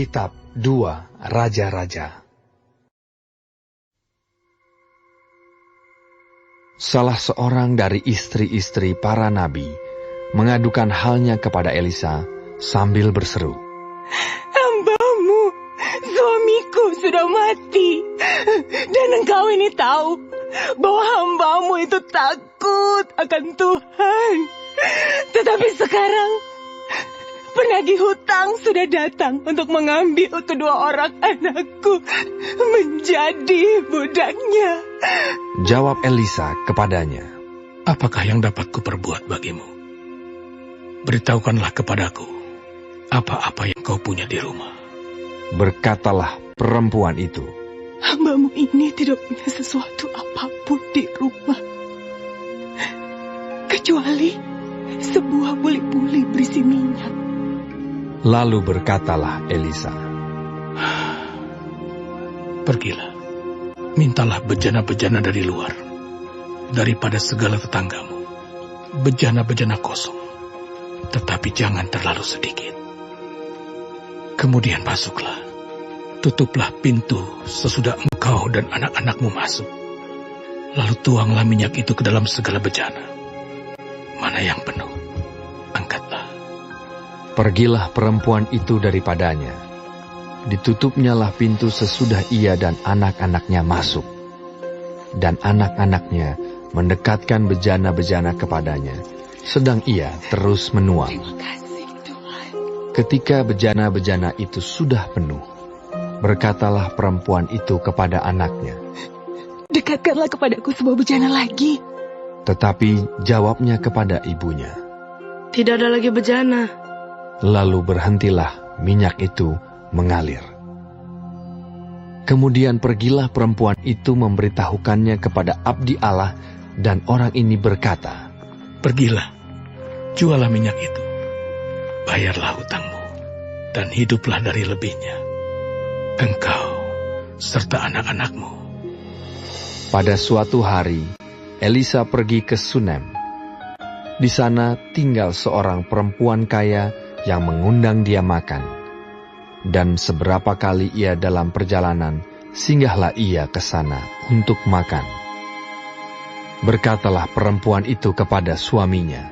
Kitab 2 Raja-Raja. Salah seorang dari istri-istri para nabi mengadukan halnya kepada Elisa sambil berseru, "Hambamu, suamiku sudah mati, dan engkau ini tahu bahwa hambamu itu takut akan Tuhan. Tetapi sekarang penagih hutang sudah datang untuk mengambil kedua orang anakku menjadi budaknya." Jawab Elisa kepadanya, "Apakah yang dapat kuperbuat bagimu? Beritahukanlah kepadaku apa-apa yang kau punya di rumah." Berkatalah perempuan itu, "Hambamu ini tidak punya sesuatu apapun di rumah, kecuali sebuah buli-buli berisi minyak." Lalu berkatalah Elisa, "Pergilah, mintalah bejana-bejana dari luar, daripada segala tetanggamu, bejana-bejana kosong, tetapi jangan terlalu sedikit. Kemudian masuklah, tutuplah pintu sesudah engkau dan anak-anakmu masuk. Lalu tuanglah minyak itu ke dalam segala bejana. Mana yang penuh, angkatlah." Pergilah perempuan itu daripadanya. Ditutupnyalah pintu sesudah ia dan anak-anaknya masuk. Dan anak-anaknya mendekatkan bejana-bejana kepadanya, sedang ia terus menuang. Ketika bejana-bejana itu sudah penuh, berkatalah perempuan itu kepada anaknya, "Dekatkanlah kepadaku sebuah bejana lagi." Tetapi jawabnya kepada ibunya, "Tidak ada lagi bejana." Lalu berhentilah minyak itu mengalir. Kemudian pergilah perempuan itu memberitahukannya kepada abdi Allah, dan orang ini berkata, "Pergilah, jualah minyak itu, bayarlah hutangmu, dan hiduplah dari lebihnya, engkau serta anak-anakmu." Pada suatu hari, Elisa pergi ke Sunem. Di sana tinggal seorang perempuan kaya yang mengundang dia makan. Dan seberapa kali ia dalam perjalanan, singgahlah ia ke sana untuk makan. Berkatalah perempuan itu kepada suaminya,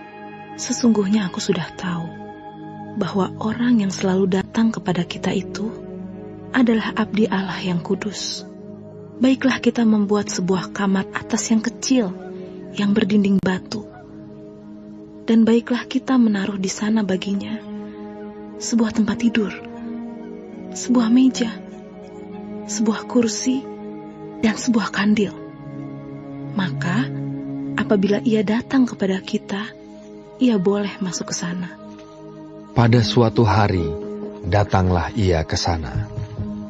"Sesungguhnya aku sudah tahu bahwa orang yang selalu datang kepada kita itu adalah abdi Allah yang kudus. Baiklah kita membuat sebuah kamar atas yang kecil, yang berdinding batu. Dan baiklah kita menaruh di sana baginya sebuah tempat tidur, sebuah meja, sebuah kursi, dan sebuah kandil. Maka, apabila ia datang kepada kita, ia boleh masuk ke sana." Pada suatu hari, datanglah ia ke sana.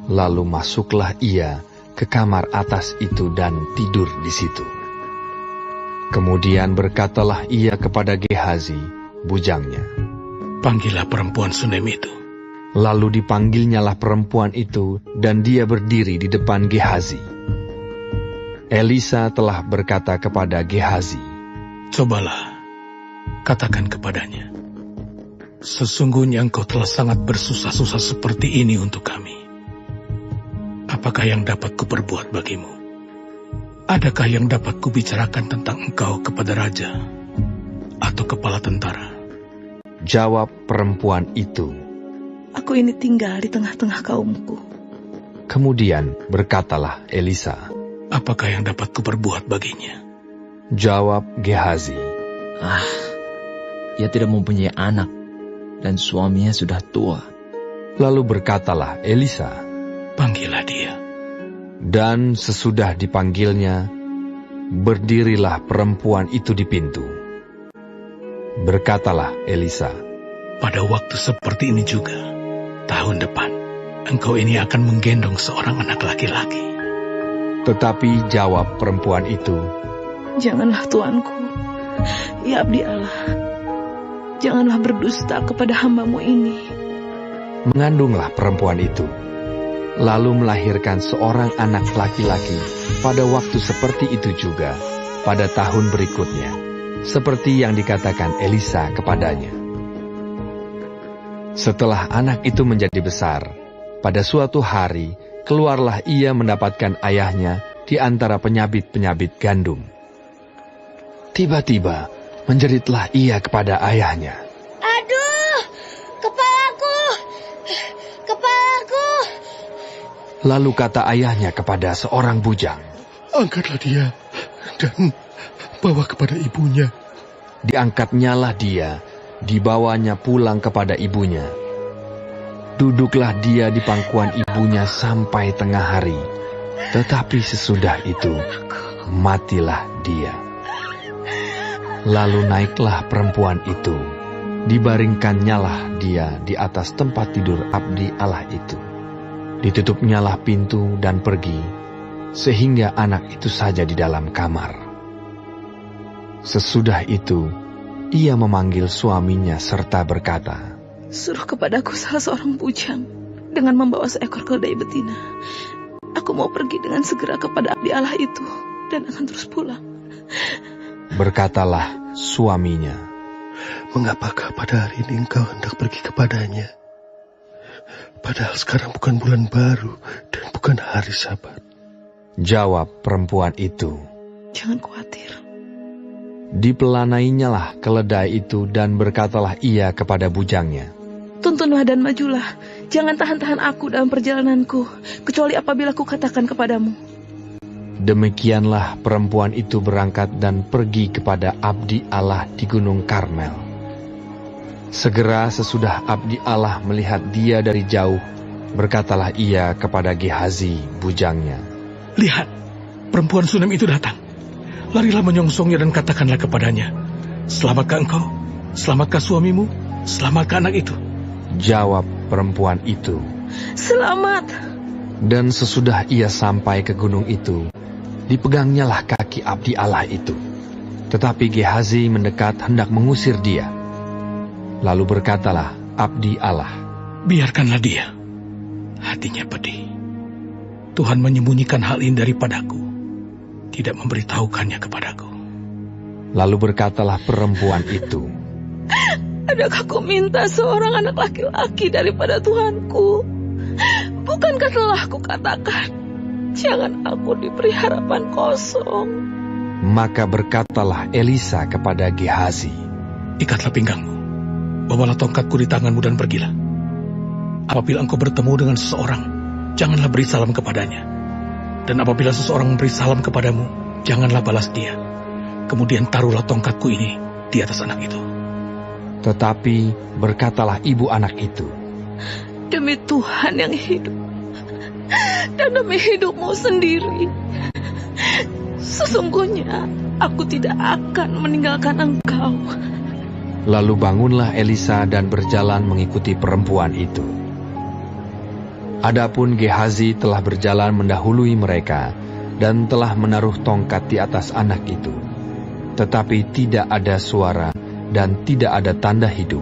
Lalu masuklah ia ke kamar atas itu dan tidur di situ. Kemudian berkatalah ia kepada Gehazi, bujangnya, "Panggillah perempuan Sunem itu." Lalu dipanggilnyalah perempuan itu, dan dia berdiri di depan Gehazi. Elisa telah berkata kepada Gehazi, "Cobalah, katakan kepadanya, sesungguhnya engkau telah sangat bersusah-susah seperti ini untuk kami. Apakah yang dapat kuperbuat bagimu? Adakah yang dapat kubicarakan tentang engkau kepada raja atau kepala tentara?" Jawab perempuan itu, "Aku ini tinggal di tengah-tengah kaumku." Kemudian berkatalah Elisa, "Apakah yang dapat kuperbuat baginya?" Jawab Gehazi, Ia tidak mempunyai anak, dan suaminya sudah tua." Lalu berkatalah Elisa, "Panggillah dia." Dan sesudah dipanggilnya, berdirilah perempuan itu di pintu. Berkatalah Elisa, "Pada waktu seperti ini juga, tahun depan, engkau ini akan menggendong seorang anak laki-laki." Tetapi jawab perempuan itu, "Janganlah tuanku, ya abdi Allah, janganlah berdusta kepada hambamu ini." Mengandunglah perempuan itu, lalu melahirkan seorang anak laki-laki pada waktu seperti itu juga, pada tahun berikutnya, seperti yang dikatakan Elisa kepadanya. Setelah anak itu menjadi besar, pada suatu hari, keluarlah ia mendapatkan ayahnya di antara penyabit-penyabit gandum. Tiba-tiba, menjeritlah ia kepada ayahnya. Aduh, kepalaku, kepalaku. Lalu kata ayahnya kepada seorang bujang, Angkatlah dia dan bawa kepada ibunya. diangkatnyalah dia, dibawanya pulang kepada ibunya. Duduklah dia di pangkuan ibunya sampai tengah hari, tetapi sesudah itu matilah dia. Lalu naiklah perempuan itu, dibaringkannyalah dia di atas tempat tidur abdi Allah itu. Ditutupnyalah pintu dan pergi, sehingga anak itu saja di dalam kamar. Sesudah itu, ia memanggil suaminya serta berkata, Suruh kepadaku salah seorang bujang dengan membawa seekor keledai betina. Aku mau pergi dengan segera kepada abdi Allah itu dan akan terus pulang. Berkatalah suaminya, Mengapakah pada hari ini engkau hendak pergi kepadanya? Padahal sekarang bukan bulan baru dan bukan hari Sabat. jawab perempuan itu. Jangan khawatir. Dipelanainya keledai itu dan berkatalah ia kepada bujangnya, Tuntunlah dan majulah. Jangan tahan-tahan aku dalam perjalananku, kecuali apabila ku katakan kepadamu. Demikianlah perempuan itu berangkat dan pergi kepada abdi Allah di Gunung Karmel. Segera sesudah abdi Allah melihat dia dari jauh, berkatalah ia kepada Gehazi, bujangnya, Lihat, perempuan Sunem itu datang. Larilah menyongsongnya dan katakanlah kepadanya, Selamatkah engkau? Selamatkah suamimu? Selamatkah anak itu? Jawab perempuan itu. Selamat. Dan sesudah ia sampai ke gunung itu, dipegangnyalah kaki abdi Allah itu. Tetapi Gehazi mendekat hendak mengusir dia. Lalu berkatalah abdi Allah, Biarkanlah dia. Hatinya pedih. Tuhan menyembunyikan hal ini daripadaku, tidak memberitahukannya kepadaku. Lalu berkatalah perempuan itu, Adakah ku minta seorang anak laki-laki daripada Tuhanku? Bukankah telah kukatakan, jangan aku diberi harapan kosong? Maka berkatalah Elisa kepada Gehazi, Ikatlah pinggangmu, bawalah tongkatku di tanganmu dan pergilah. Apabila engkau bertemu dengan seseorang, janganlah beri salam kepadanya. Dan apabila seseorang memberi salam kepadamu, janganlah balas dia. Kemudian taruhlah tongkatku ini di atas anak itu. Tetapi berkatalah ibu anak itu, Demi Tuhan yang hidup, dan demi hidupmu sendiri, sesungguhnya aku tidak akan meninggalkan engkau. Lalu bangunlah Elisa dan berjalan mengikuti perempuan itu. Adapun Gehazi telah berjalan mendahului mereka dan telah menaruh tongkat di atas anak itu. Tetapi tidak ada suara dan tidak ada tanda hidup.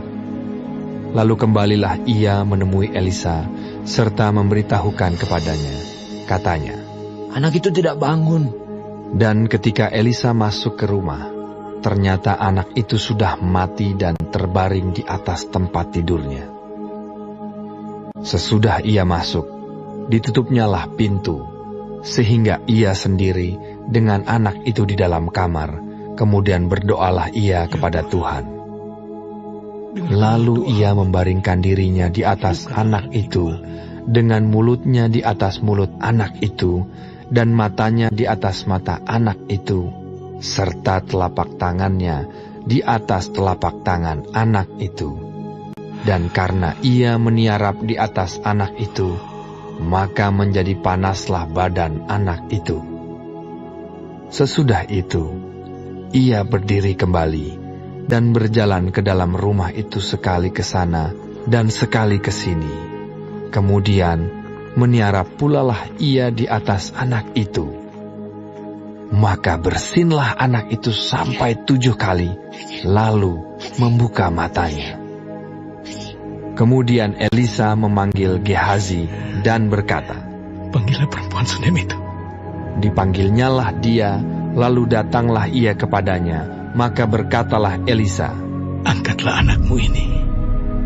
Lalu kembalilah ia menemui Elisa serta memberitahukan kepadanya. Katanya, Anak itu tidak bangun. dan ketika Elisa masuk ke rumah, ternyata anak itu sudah mati dan terbaring di atas tempat tidurnya. Sesudah ia masuk, ditutupnyalah pintu, sehingga ia sendiri dengan anak itu di dalam kamar. Kemudian berdoalah ia kepada Tuhan. Lalu ia membaringkan dirinya di atas anak itu, dengan mulutnya di atas mulut anak itu, dan matanya di atas mata anak itu, serta telapak tangannya di atas telapak tangan anak itu. Dan karena ia meniarap di atas anak itu, maka menjadi panaslah badan anak itu. Sesudah itu, ia berdiri kembali dan berjalan ke dalam rumah itu sekali ke sana dan sekali ke sini. Kemudian meniarap pulalah ia di atas anak itu. Maka bersinlah anak itu sampai 7 kali, lalu membuka matanya. Kemudian Elisa memanggil Gehazi dan berkata, Panggillah perempuan Sunem itu. Dipanggilnyalah dia, lalu datanglah ia kepadanya. Maka berkatalah Elisa, Angkatlah anakmu ini.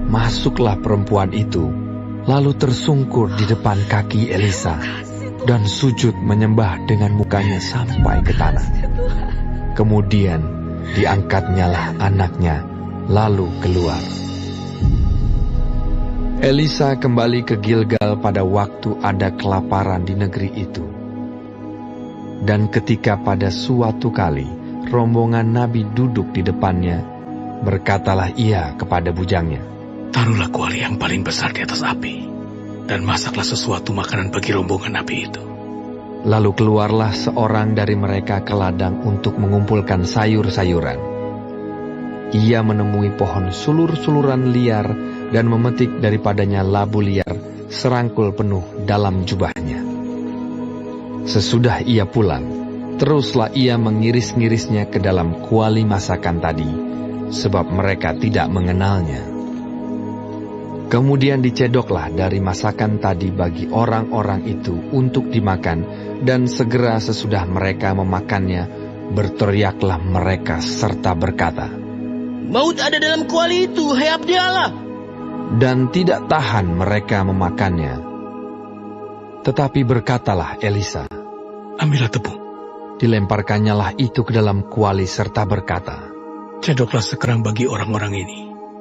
Masuklah perempuan itu, lalu tersungkur di depan kaki Elisa dan sujud menyembah dengan mukanya sampai ke tanah. Kemudian diangkatnyalah anaknya, lalu keluar. Elisa kembali ke Gilgal pada waktu ada kelaparan di negeri itu. Dan ketika pada suatu kali rombongan nabi duduk di depannya, berkatalah ia kepada bujangnya, "Taruhlah kuali yang paling besar di atas api, dan masaklah sesuatu makanan bagi rombongan nabi itu." Lalu keluarlah seorang dari mereka ke ladang untuk mengumpulkan sayur-sayuran. Ia menemui pohon sulur-suluran liar dan memetik daripadanya labu liar serangkul penuh dalam jubahnya. Sesudah ia pulang, teruslah ia mengiris-ngirisnya ke dalam kuali masakan tadi, sebab mereka tidak mengenalnya. Kemudian dicedoklah dari masakan tadi bagi orang-orang itu untuk dimakan, dan segera sesudah mereka memakannya, berteriaklah mereka serta berkata, "Maut ada dalam kuali itu, hai abdi Allah." Dan tidak tahan mereka memakannya. Tetapi berkatalah Elisa, "Ambillah tepung." Dilemparkannyalah itu ke dalam kuali serta berkata, "Cedoklah sekarang bagi orang-orang ini,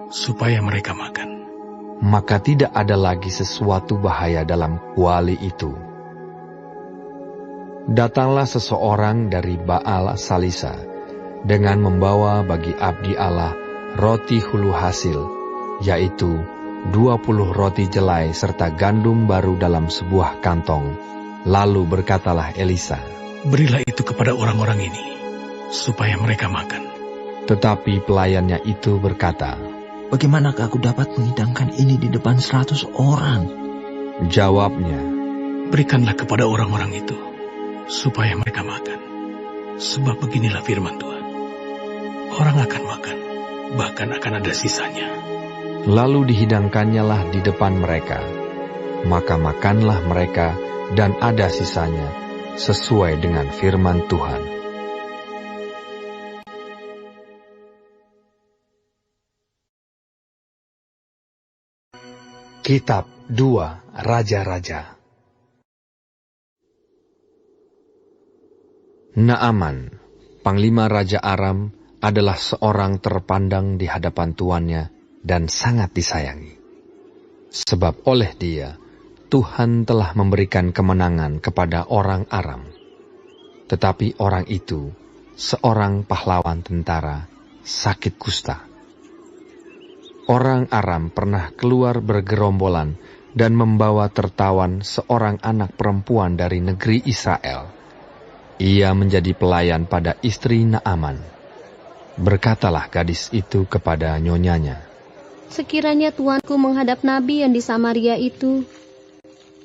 supaya mereka makan." Maka tidak ada lagi sesuatu bahaya dalam kuali itu. Datanglah seseorang dari Baal Salisa dengan membawa bagi abdi Allah roti hulu hasil, yaitu 20 roti jelai serta gandum baru dalam sebuah kantong. Lalu berkatalah Elisa, "Berilah itu kepada orang-orang ini, supaya mereka makan." Tetapi pelayannya itu berkata, Bagaimanakah aku dapat menghidangkan ini di depan 100 orang? Jawabnya, "Berikanlah kepada orang-orang itu, supaya mereka makan. Sebab beginilah firman Tuhan, orang akan makan, bahkan akan ada sisanya." Lalu dihidangkannyalah di depan mereka. Maka makanlah mereka dan ada sisanya, sesuai dengan firman Tuhan. Kitab 2 Raja-Raja. Naaman, panglima Raja Aram, adalah seorang terpandang di hadapan tuannya dan sangat disayangi. Sebab oleh dia, Tuhan telah memberikan kemenangan kepada orang Aram. Tetapi orang itu, seorang pahlawan tentara, sakit kusta. Orang Aram pernah keluar bergerombolan dan membawa tertawan seorang anak perempuan dari negeri Israel. Ia menjadi pelayan pada istri Naaman. Berkatalah gadis itu kepada nyonyanya, "Sekiranya tuanku menghadap nabi yang di Samaria itu,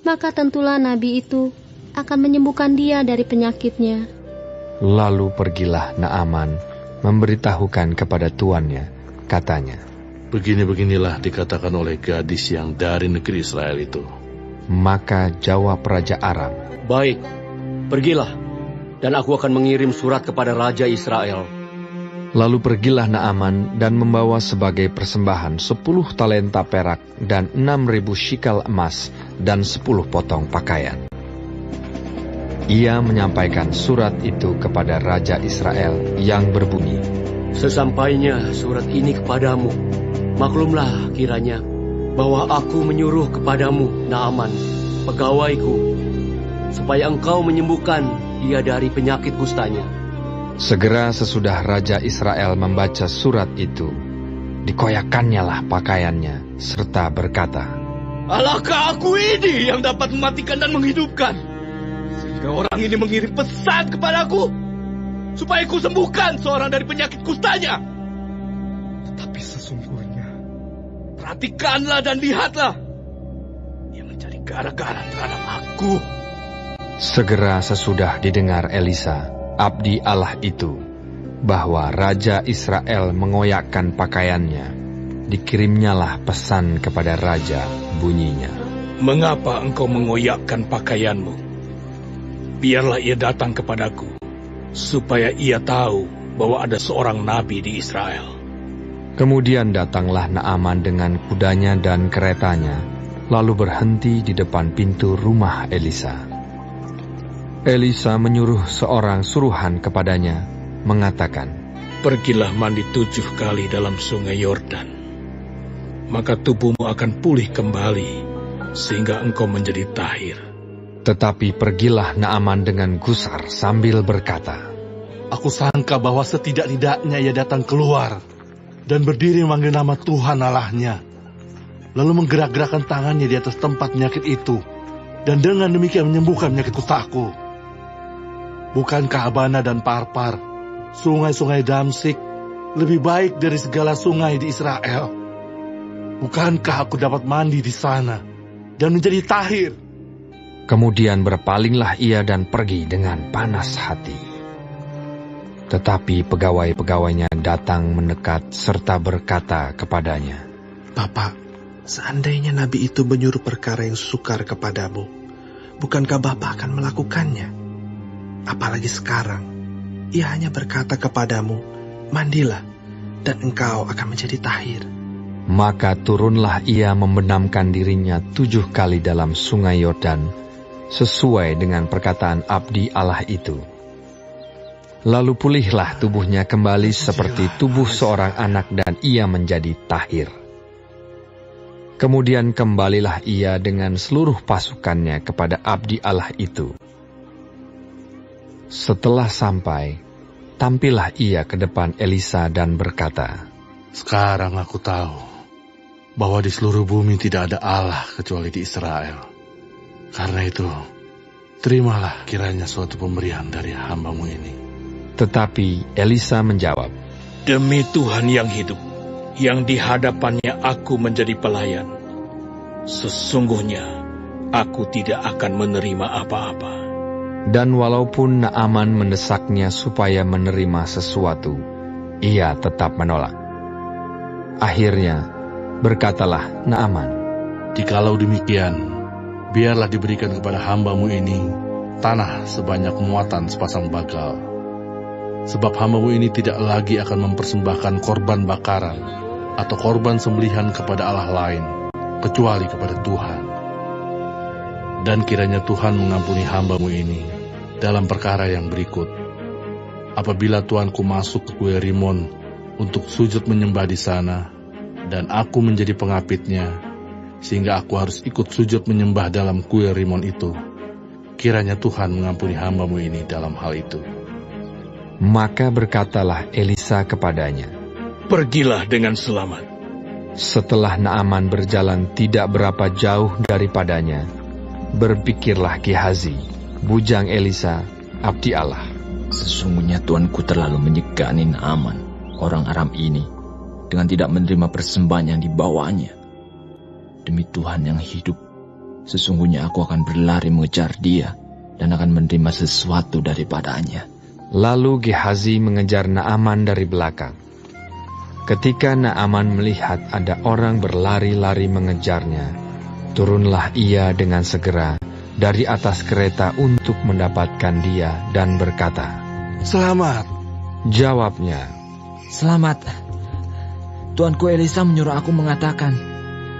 maka tentulah nabi itu akan menyembuhkan dia dari penyakitnya." Lalu pergilah Naaman memberitahukan kepada tuannya, katanya, "Begini-beginilah dikatakan oleh gadis yang dari negeri Israel itu." Maka jawab Raja Aram, "Baik, pergilah, dan aku akan mengirim surat kepada Raja Israel." Lalu pergilah Naaman dan membawa sebagai persembahan 10 talenta perak dan 6.000 shikal emas dan 10 potong pakaian. Ia menyampaikan surat itu kepada Raja Israel yang berbunyi, "Sesampainya surat ini kepadamu, maklumlah kiranya bahwa aku menyuruh kepadamu Naaman, pegawaiku, supaya engkau menyembuhkan dia dari penyakit kustanya." Segera sesudah Raja Israel membaca surat itu, dikoyakkannyalah pakaiannya, serta berkata, "Alahkah aku ini yang dapat mematikan dan menghidupkan, sehingga orang ini mengirim pesan kepadaku, supaya ku sembuhkan seorang dari penyakit kustanya? Tetapi sesungguhnya, perhatikanlah dan lihatlah, dia mencari gara-gara terhadap aku." Segera sesudah didengar Elisa, abdi Allah itu, bahwa Raja Israel mengoyakkan pakaiannya, dikirimnyalah pesan kepada Raja, bunyinya, "Mengapa engkau mengoyakkan pakaianmu? Biarlah ia datang kepadaku, supaya ia tahu bahwa ada seorang nabi di Israel." Kemudian datanglah Naaman dengan kudanya dan keretanya, lalu berhenti di depan pintu rumah Elisa. Elisa menyuruh seorang suruhan kepadanya, mengatakan, "Pergilah mandi 7 kali dalam sungai Yordan, maka tubuhmu akan pulih kembali, sehingga engkau menjadi tahir." Tetapi pergilah Naaman dengan gusar sambil berkata, Aku sangka bahwa setidak-tidaknya ia datang keluar dan berdiri memanggil nama Tuhan Allahnya, lalu menggerak-gerakkan tangannya di atas tempat penyakit itu, dan dengan demikian menyembuhkan penyakit kustaku. Bukankah Abana dan Parpar, sungai-sungai Damsik, lebih baik dari segala sungai di Israel? Bukankah aku dapat mandi di sana dan menjadi tahir? Kemudian berpalinglah ia dan pergi dengan panas hati. Tetapi pegawai-pegawainya datang mendekat serta berkata kepadanya, Bapak, seandainya nabi itu menyuruh perkara yang sukar kepadamu, bukankah Bapak akan melakukannya? Apalagi sekarang, ia hanya berkata kepadamu, mandilah, dan engkau akan menjadi tahir. Maka turunlah ia membenamkan dirinya 7 kali dalam sungai Yordan, sesuai dengan perkataan abdi Allah itu. Lalu pulihlah tubuhnya kembali seperti tubuh seorang anak dan ia menjadi tahir. Kemudian kembalilah ia dengan seluruh pasukannya kepada abdi Allah itu. Setelah sampai, tampillah ia ke depan Elisa dan berkata, Sekarang aku tahu bahwa di seluruh bumi tidak ada Allah kecuali di Israel. Karena itu, terimalah kiranya suatu pemberian dari hamba-Mu ini. Tetapi Elisa menjawab, Demi Tuhan yang hidup, yang di hadapannya aku menjadi pelayan, sesungguhnya aku tidak akan menerima apa-apa. Dan walaupun Naaman mendesaknya supaya menerima sesuatu, ia tetap menolak. Akhirnya, berkatalah Naaman, Jikalau demikian, biarlah diberikan kepada hamba-Mu ini tanah sebanyak muatan sepasang bagal. Sebab hamba-Mu ini tidak lagi akan mempersembahkan korban bakaran atau korban sembelihan kepada Allah lain, kecuali kepada Tuhan. Dan kiranya Tuhan mengampuni hamba-Mu ini dalam perkara yang berikut. Apabila Tuanku masuk ke Kuil Rimon untuk sujud menyembah di sana, dan aku menjadi pengapitnya, sehingga aku harus ikut sujud menyembah dalam Kuil Rimon itu, kiranya Tuhan mengampuni hamba-Mu ini dalam hal itu. Maka berkatalah Elisa kepadanya, Pergilah dengan selamat. Setelah Naaman berjalan tidak berapa jauh daripadanya, berpikirlah Gehazi, bujang Elisa, abdi Allah. Sesungguhnya tuanku terlalu menyegani Naaman, orang Aram ini, dengan tidak menerima persembahan yang dibawanya. Demi Tuhan yang hidup, sesungguhnya aku akan berlari mengejar dia dan akan menerima sesuatu daripadanya. Lalu Gehazi mengejar Naaman dari belakang. Ketika Naaman melihat ada orang berlari-lari mengejarnya, turunlah ia dengan segera dari atas kereta untuk mendapatkan dia dan berkata, Selamat. Jawabnya, Selamat. Tuanku Elisa menyuruh aku mengatakan,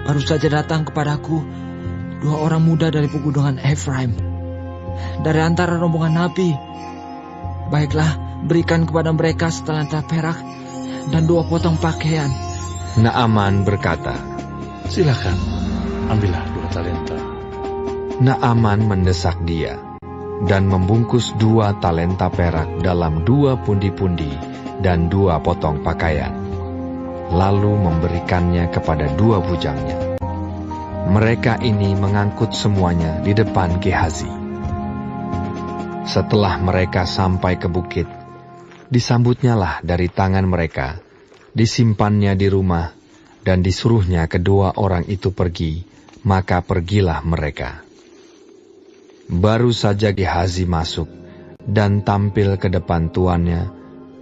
baru saja datang kepadaku 2 orang muda dari pegunungan Efraim, dari antara rombongan nabi. Baiklah, berikan kepada mereka setalenta perak dan 2 potong pakaian. Naaman berkata, Silakan, ambillah 2 talenta. Naaman mendesak dia dan membungkus 2 talenta perak dalam 2 pundi-pundi dan 2 potong pakaian, lalu memberikannya kepada 2 bujangnya. Mereka ini mengangkut semuanya di depan Gehazi. Setelah mereka sampai ke bukit, disambutnyalah dari tangan mereka, disimpannya di rumah, dan disuruhnya kedua orang itu pergi, maka pergilah mereka. Baru saja Gehazi masuk dan tampil ke depan tuannya,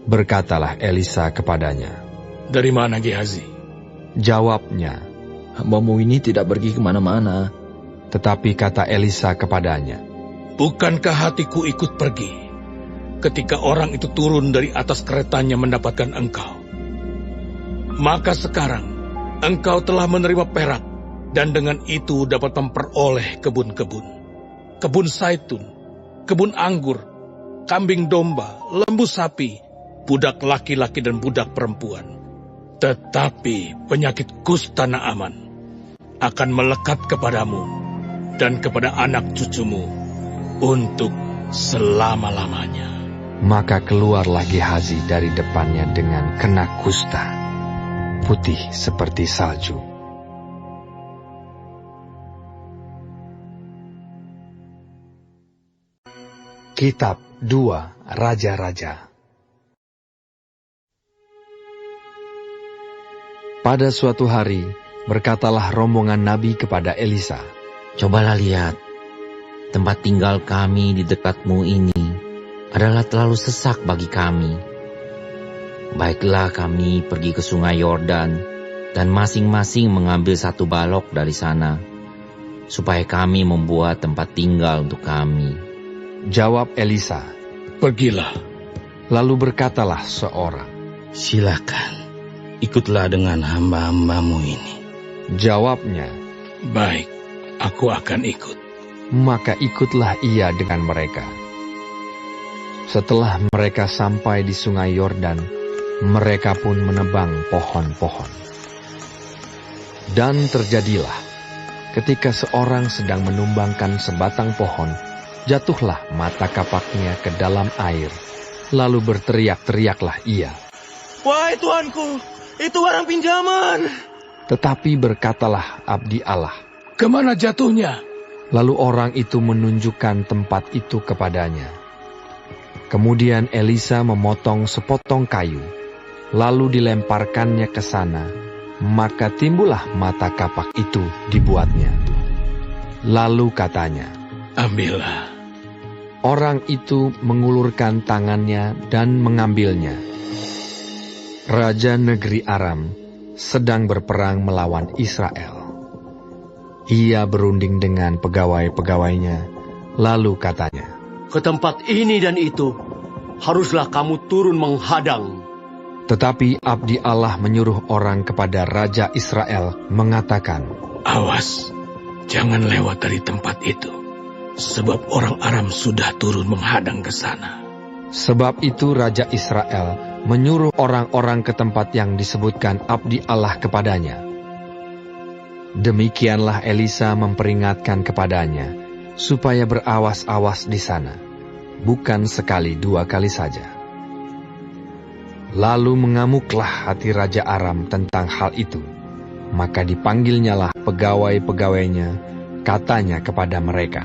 berkatalah Elisa kepadanya, Dari mana Gehazi? Jawabnya, Hamba-Mu ini tidak pergi kemana-mana. Tetapi kata Elisa kepadanya, Bukankah hatiku ikut pergi ketika orang itu turun dari atas keretanya mendapatkan engkau? Maka sekarang engkau telah menerima perak dan dengan itu dapat memperoleh kebun-kebun, kebun zaitun, kebun anggur, kambing domba, lembu sapi, budak laki-laki dan budak perempuan. Tetapi penyakit kusta Naaman akan melekat kepadamu dan kepada anak cucumu untuk selama-lamanya. Maka keluarlah Gehazi dari depannya dengan kena kusta, putih seperti salju. Kitab 2 Raja-Raja. Pada suatu hari, berkatalah rombongan Nabi kepada Elisa, "Cobalah lihat, tempat tinggal kami di dekatmu ini adalah terlalu sesak bagi kami. Baiklah kami pergi ke sungai Yordan dan masing-masing mengambil satu balok dari sana, supaya kami membuat tempat tinggal untuk kami." Jawab Elisa, "Pergilah." Lalu berkatalah seorang, "Silakan, ikutlah dengan hamba-hambamu ini." Jawabnya, "Baik, aku akan ikut." Maka ikutlah ia dengan mereka. Setelah mereka sampai di sungai Yordan, mereka pun menebang pohon-pohon. Dan terjadilah, ketika seorang sedang menumbangkan sebatang pohon, jatuhlah mata kapaknya ke dalam air. Lalu berteriak-teriaklah ia, "Wahai Tuanku, itu barang pinjaman." Tetapi berkatalah abdi Allah, "Kemana jatuhnya?" Lalu orang itu menunjukkan tempat itu kepadanya. Kemudian Elisa memotong sepotong kayu, lalu dilemparkannya ke sana, maka timbullah mata kapak itu dibuatnya. Lalu katanya, "Ambillah." Orang itu mengulurkan tangannya dan mengambilnya. Raja negeri Aram sedang berperang melawan Israel. Ia berunding dengan pegawai-pegawainya, lalu katanya, "Ke tempat ini dan itu, haruslah kamu turun menghadang." Tetapi abdi Allah menyuruh orang kepada Raja Israel mengatakan, "Awas, jangan lewat dari tempat itu, sebab orang Aram sudah turun menghadang ke sana." Sebab itu Raja Israel menyuruh orang-orang ke tempat yang disebutkan abdi Allah kepadanya. Demikianlah Elisa memperingatkan kepadanya, supaya berawas-awas di sana, bukan sekali 2 kali saja. Lalu mengamuklah hati Raja Aram tentang hal itu, maka dipanggilnyalah pegawai-pegawainya, katanya kepada mereka,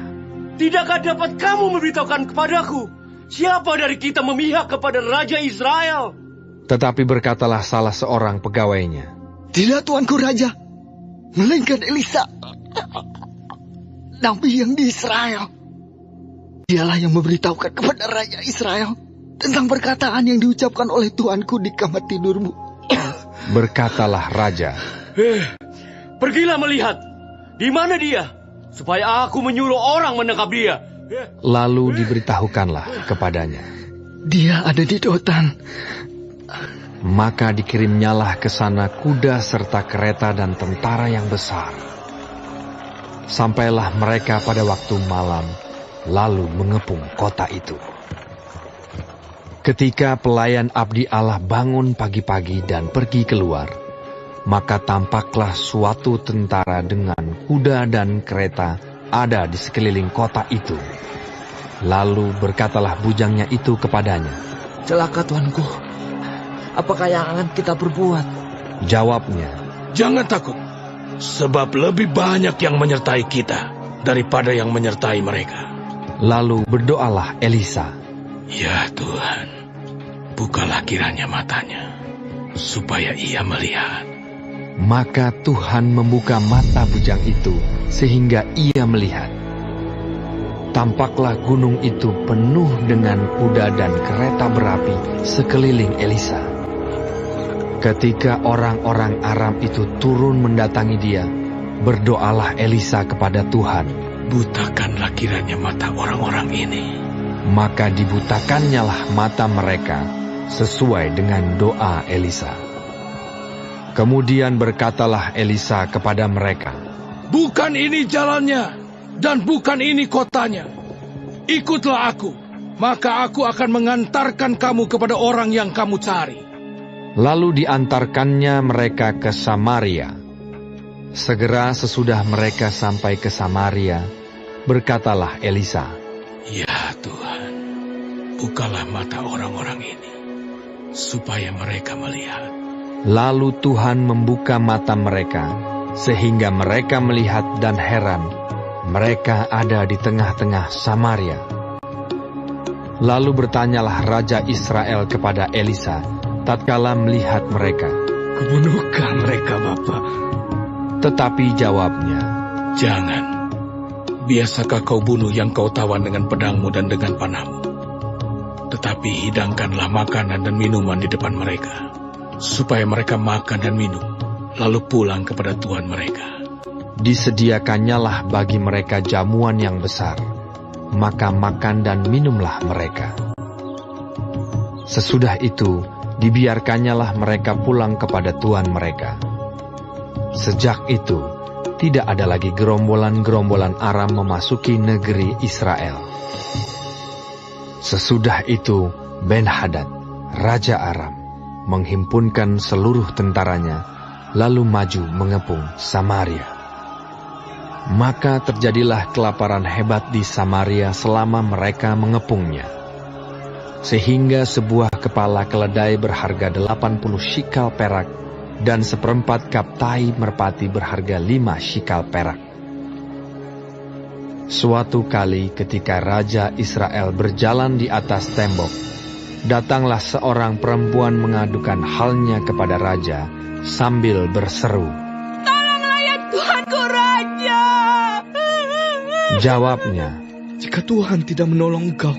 "Tidakkah dapat kamu memberitahukan kepadaku, siapa dari kita memihak kepada Raja Israel?" Tetapi berkatalah salah seorang pegawainya, "Tidak, Tuanku Raja, melainkan Elisa, nabi yang di Israel. Dialah yang memberitahukan kepada Raja Israel tentang perkataan yang diucapkan oleh Tuanku di kamar tidurmu." Berkatalah Raja, "Pergilah melihat, di mana dia, supaya aku menyuruh orang menangkap dia." Lalu diberitahukanlah kepadanya, "Dia ada di Dotan." Maka dikirimnyalah ke sana kuda serta kereta dan tentara yang besar. Sampailah mereka pada waktu malam, lalu mengepung kota itu. Ketika pelayan abdi Allah bangun pagi-pagi dan pergi keluar, maka tampaklah suatu tentara dengan kuda dan kereta ada di sekeliling kota itu. Lalu berkatalah bujangnya itu kepadanya, "Celaka Tuanku, apakah yang akan kita perbuat?" Jawabnya, "Jangan takut, sebab lebih banyak yang menyertai kita daripada yang menyertai mereka." Lalu berdoalah Elisa, "Ya Tuhan, bukalah kiranya matanya, supaya ia melihat." Maka Tuhan membuka mata bujang itu, sehingga ia melihat. Tampaklah gunung itu penuh dengan kuda dan kereta berapi sekeliling Elisa. Ketika orang-orang Aram itu turun mendatangi dia, berdoalah Elisa kepada Tuhan, "Butakanlah kiranya mata orang-orang ini." Maka dibutakannyalah mata mereka sesuai dengan doa Elisa. Kemudian berkatalah Elisa kepada mereka, Bukan ini jalannya, dan bukan ini kotanya. Ikutlah aku, maka aku akan mengantarkan kamu kepada orang yang kamu cari. Lalu diantarkannya mereka ke Samaria. Segera sesudah mereka sampai ke Samaria, berkatalah Elisa, "Ya Tuhan, bukalah mata orang-orang ini, supaya mereka melihat." Lalu Tuhan membuka mata mereka, sehingga mereka melihat dan heran. Mereka ada di tengah-tengah Samaria. Lalu bertanyalah Raja Israel kepada Elisa, tatkala melihat mereka, "Kebunuhkah mereka, Bapa?" Tetapi jawabnya, "Jangan. Biasakah kau bunuh yang kau tawan dengan pedangmu dan dengan panahmu? Tetapi hidangkanlah makanan dan minuman di depan mereka, supaya mereka makan dan minum, lalu pulang kepada Tuhan mereka." Disediakannyalah bagi mereka jamuan yang besar, maka makan dan minumlah mereka. Sesudah itu, dibiarkannyalah mereka pulang kepada Tuhan mereka. Sejak itu, tidak ada lagi gerombolan-gerombolan Aram memasuki negeri Israel. Sesudah itu, Ben-Hadad, Raja Aram, menghimpunkan seluruh tentaranya, lalu maju mengepung Samaria. Maka terjadilah kelaparan hebat di Samaria selama mereka mengepungnya. Sehingga sebuah kepala keledai berharga 80 shikal perak dan 1/4 kap tai merpati berharga 5 shikal perak. Suatu kali ketika Raja Israel berjalan di atas tembok, datanglah seorang perempuan mengadukan halnya kepada Raja sambil berseru, "Tolonglah ya Tuanku Raja!" Jawabnya, "Jika Tuhan tidak menolong engkau,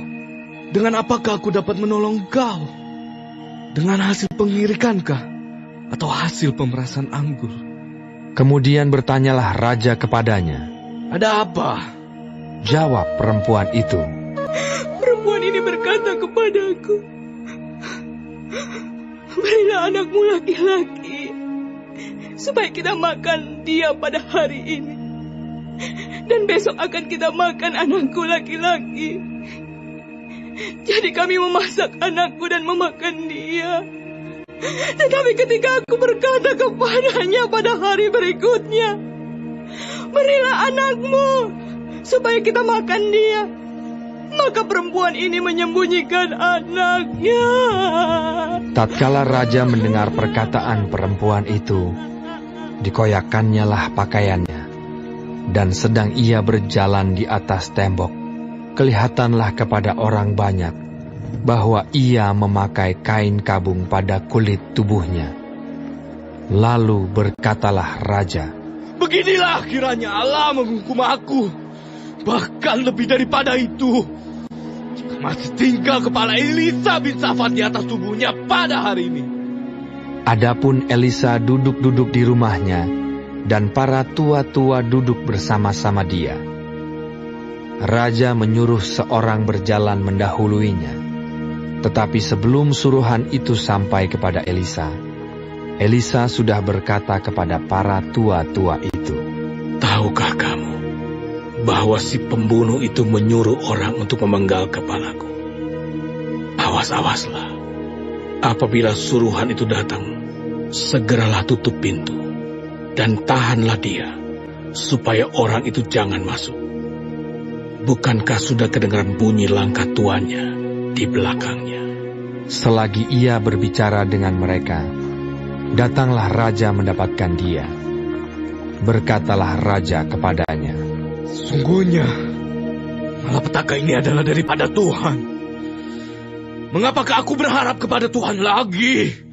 dengan apakah aku dapat menolong engkau? Dengan hasil pengirikankah? Atau hasil pemerasan anggur?" Kemudian bertanyalah Raja kepadanya, "Ada apa?" Jawab perempuan itu, "Perempuan ini berkata kepadaku, berilah anakmu laki-laki, supaya kita makan dia pada hari ini. Dan besok akan kita makan anakku laki-laki. Jadi kami memasak anakku dan memakan dia. Tetapi ketika aku berkata kepadanya pada hari berikutnya, berilah anakmu, supaya kita makan dia, maka perempuan ini menyembunyikan anaknya." Tatkala Raja mendengar perkataan perempuan itu, dikoyakkannyalah pakaiannya, dan sedang ia berjalan di atas tembok, kelihatanlah kepada orang banyak bahwa ia memakai kain kabung pada kulit tubuhnya. Lalu berkatalah Raja, "Beginilah kiranya Allah menghukum aku, bahkan lebih daripada itu, jika masih tinggal kepala Elisa bin Safat di atas tubuhnya pada hari ini." Adapun Elisa duduk-duduk di rumahnya, dan para tua-tua duduk bersama-sama dia. Raja menyuruh seorang berjalan mendahuluinya. Tetapi sebelum suruhan itu sampai kepada Elisa, Elisa sudah berkata kepada para tua-tua itu, "Tahukah kamu bahwa si pembunuh itu menyuruh orang untuk memenggal kepalaku? Awas-awaslah. Apabila suruhan itu datang, segeralah tutup pintu dan tahanlah dia, supaya orang itu jangan masuk. Bukankah sudah kedengaran bunyi langkah tuannya di belakangnya?" Selagi ia berbicara dengan mereka, datanglah Raja mendapatkan dia. Berkatalah Raja kepadanya, "Sungguhnya, malapetaka ini adalah daripada Tuhan. Mengapakah aku berharap kepada Tuhan lagi?"